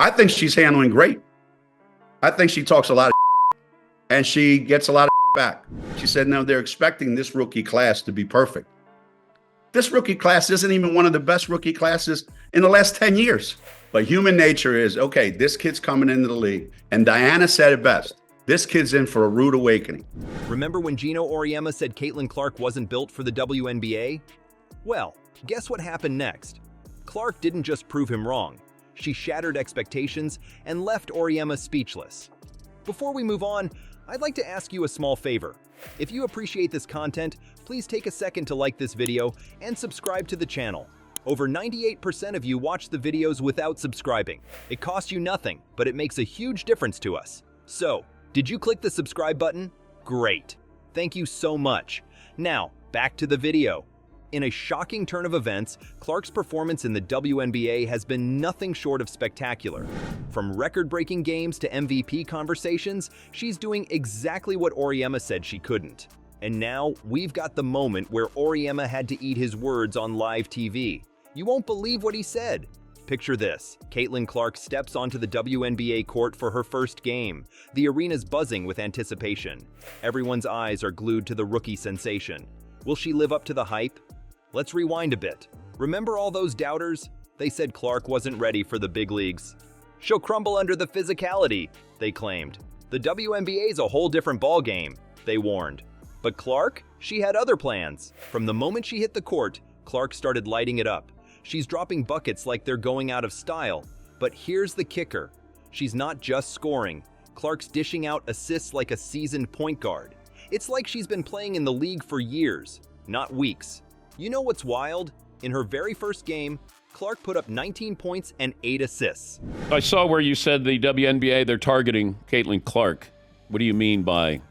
I think she's handling great. I think she talks a lot of and she gets a lot of back. She said, no, they're expecting this rookie class to be perfect. This rookie class isn't even one of the best rookie classes in the last 10 years. But human nature is, okay, this kid's coming into the league. And Diana said it best. This kid's in for a rude awakening. Remember when Geno Auriemma said Caitlin Clark wasn't built for the WNBA? Well, guess what happened next? Clark didn't just prove him wrong. She shattered expectations and left Auriemma speechless. Before we move on, I'd like to ask you a small favor. If you appreciate this content, please take a second to like this video and subscribe to the channel. Over 98% of you watch the videos without subscribing. It costs you nothing, but it makes a huge difference to us. So, did you click the subscribe button? Great. Thank you so much. Now, back to the video. In a shocking turn of events, Clark's performance in the WNBA has been nothing short of spectacular. From record-breaking games to MVP conversations, she's doing exactly what Auriemma said she couldn't. And now, we've got the moment where Auriemma had to eat his words on live TV. You won't believe what he said. Picture this. Caitlin Clark steps onto the WNBA court for her first game. The arena's buzzing with anticipation. Everyone's eyes are glued to the rookie sensation. Will she live up to the hype? Let's rewind a bit. Remember all those doubters? They said Clark wasn't ready for the big leagues. She'll crumble under the physicality, they claimed. The WNBA's a whole different ballgame, they warned. But Clark? She had other plans. From the moment she hit the court, Clark started lighting it up. She's dropping buckets like they're going out of style. But here's the kicker. She's not just scoring. Clark's dishing out assists like a seasoned point guard. It's like she's been playing in the league for years, not weeks. You know what's wild? In her very first game, Clark put up 19 points and 8 assists. I saw where you said the WNBA, they're targeting Caitlin Clark. What do you mean by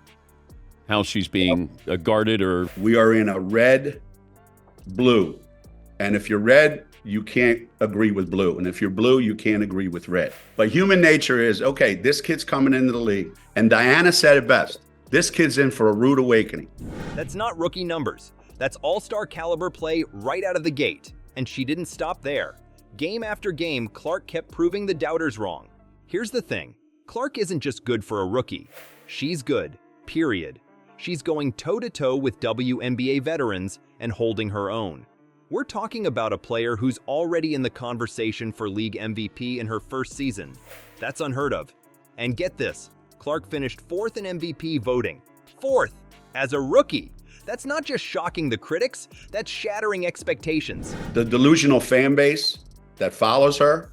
how she's being guarded or? We are in a red, blue. And if you're red, you can't agree with blue. And if you're blue, you can't agree with red. But human nature is, okay, this kid's coming into the league. And Diana said it best. This kid's in for a rude awakening. That's not rookie numbers. That's all-star caliber play right out of the gate. And she didn't stop there. Game after game, Clark kept proving the doubters wrong. Here's the thing. Clark isn't just good for a rookie. She's good, period. She's going toe-to-toe with WNBA veterans and holding her own. We're talking about a player who's already in the conversation for league MVP in her first season. That's unheard of. And get this, Clark finished 4th in MVP voting. 4th! As a rookie! That's not just shocking the critics, that's shattering expectations. The delusional fan base that follows her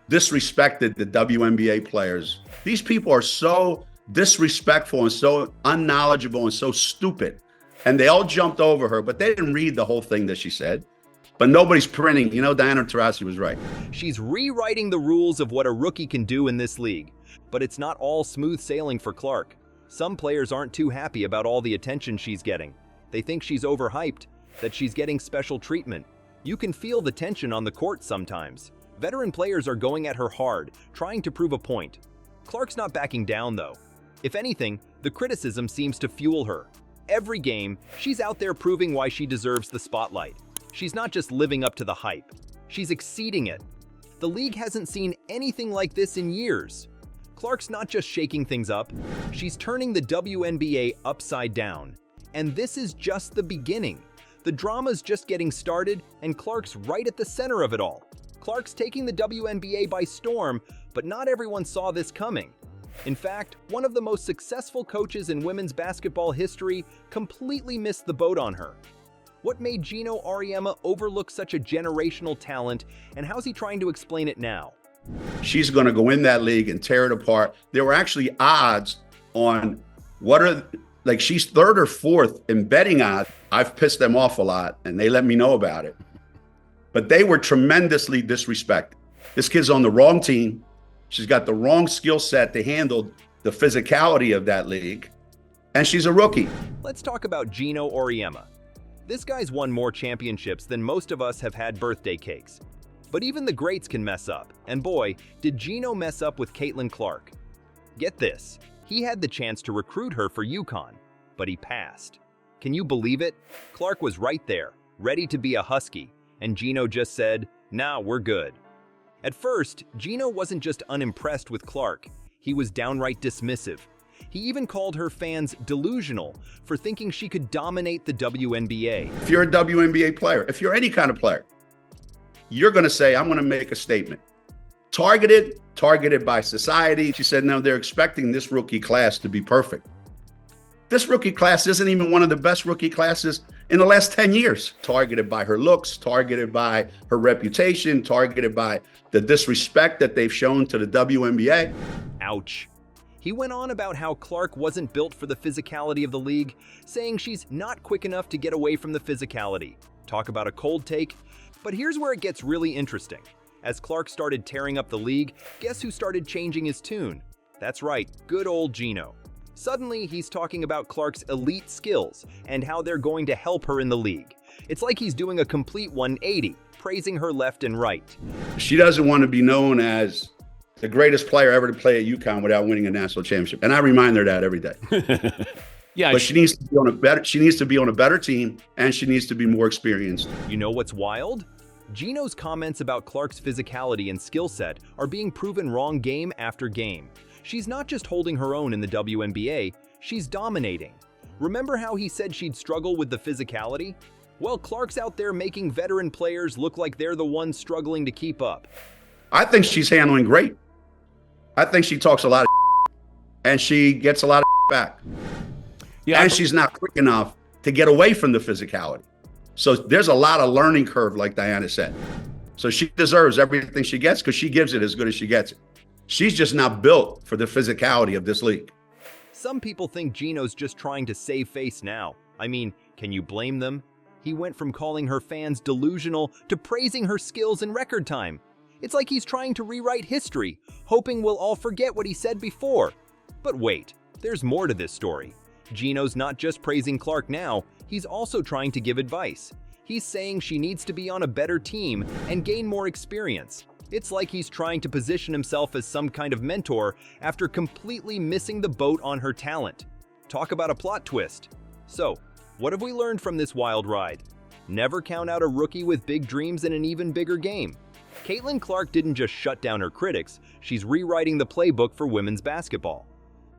disrespected the WNBA players. These people are so disrespectful and so unknowledgeable and so stupid. And they all jumped over her, but they didn't read the whole thing that she said. But nobody's printing. You know, Diana Taurasi was right. She's rewriting the rules of what a rookie can do in this league. But it's not all smooth sailing for Clark. Some players aren't too happy about all the attention she's getting. They think she's overhyped, that she's getting special treatment. You can feel the tension on the court sometimes. Veteran players are going at her hard, trying to prove a point. Clark's not backing down, though. If anything, the criticism seems to fuel her. Every game, she's out there proving why she deserves the spotlight. She's not just living up to the hype. She's exceeding it. The league hasn't seen anything like this in years. Clark's not just shaking things up, she's turning the WNBA upside down. And this is just the beginning. The drama's just getting started, and Clark's right at the center of it all. Clark's taking the WNBA by storm, but not everyone saw this coming. In fact, one of the most successful coaches in women's basketball history completely missed the boat on her. What made Geno Auriemma overlook such a generational talent, and how's he trying to explain it now? She's going to go in that league and tear it apart. There were actually odds on she's 3rd or 4th in betting odds. I've pissed them off a lot, and they let me know about it. But they were tremendously disrespected. This kid's on the wrong team. She's got the wrong skill set to handle the physicality of that league. And she's a rookie. Let's talk about Geno Auriemma. This guy's won more championships than most of us have had birthday cakes. But even the greats can mess up. And boy, did Geno mess up with Caitlin Clark. Get this, he had the chance to recruit her for UConn, but he passed. Can you believe it? Clark was right there, ready to be a Husky, and Geno just said, "Nah, we're good." At first, Geno wasn't just unimpressed with Clark, he was downright dismissive. He even called her fans delusional for thinking she could dominate the WNBA. If you're a WNBA player, if you're any kind of player, you're going to say, I'm going to make a statement. Targeted by society. She said, no, they're expecting this rookie class to be perfect. This rookie class isn't even one of the best rookie classes in the last 10 years. Targeted by her looks, targeted by her reputation, targeted by the disrespect that they've shown to the WNBA. Ouch. He went on about how Clark wasn't built for the physicality of the league, saying she's not quick enough to get away from the physicality. Talk about a cold take. But here's where it gets really interesting. As Clark started tearing up the league, guess who started changing his tune? That's right, good old Geno. Suddenly, he's talking about Clark's elite skills and how they're going to help her in the league. It's like he's doing a complete 180, praising her left and right. She doesn't want to be known as the greatest player ever to play at UConn without winning a national championship. And I remind her that every day. Yeah, but she needs to be on a better team, and she needs to be more experienced. You know what's wild? Geno's comments about Clark's physicality and skill set are being proven wrong game after game. She's not just holding her own in the WNBA, she's dominating. Remember how he said she'd struggle with the physicality? Well, Clark's out there making veteran players look like they're the ones struggling to keep up. I think she's handling great. I think she talks a lot of and she gets a lot of back. yeah. And she's not quick enough to get away from the physicality. So there's a lot of learning curve, like Diana said. So she deserves everything she gets because she gives it as good as she gets it. She's just not built for the physicality of this league. Some people think Geno's just trying to save face now. I mean, can you blame them? He went from calling her fans delusional to praising her skills in record time. It's like he's trying to rewrite history, hoping we'll all forget what he said before. But wait, there's more to this story. Geno's not just praising Clark now, he's also trying to give advice. He's saying she needs to be on a better team and gain more experience. It's like he's trying to position himself as some kind of mentor after completely missing the boat on her talent. Talk about a plot twist. So, what have we learned from this wild ride? Never count out a rookie with big dreams in an even bigger game. Caitlin Clark didn't just shut down her critics, she's rewriting the playbook for women's basketball.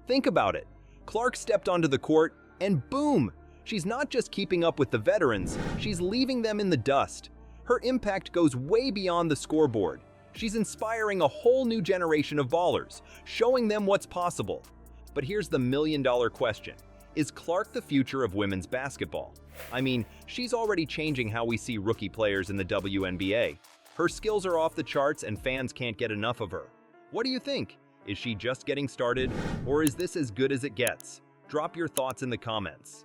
Think about it. Clark stepped onto the court, and boom! She's not just keeping up with the veterans, she's leaving them in the dust. Her impact goes way beyond the scoreboard. She's inspiring a whole new generation of ballers, showing them what's possible. But here's the million-dollar question. Is Clark the future of women's basketball? I mean, she's already changing how we see rookie players in the WNBA. Her skills are off the charts and fans can't get enough of her. What do you think? Is she just getting started, or is this as good as it gets? Drop your thoughts in the comments.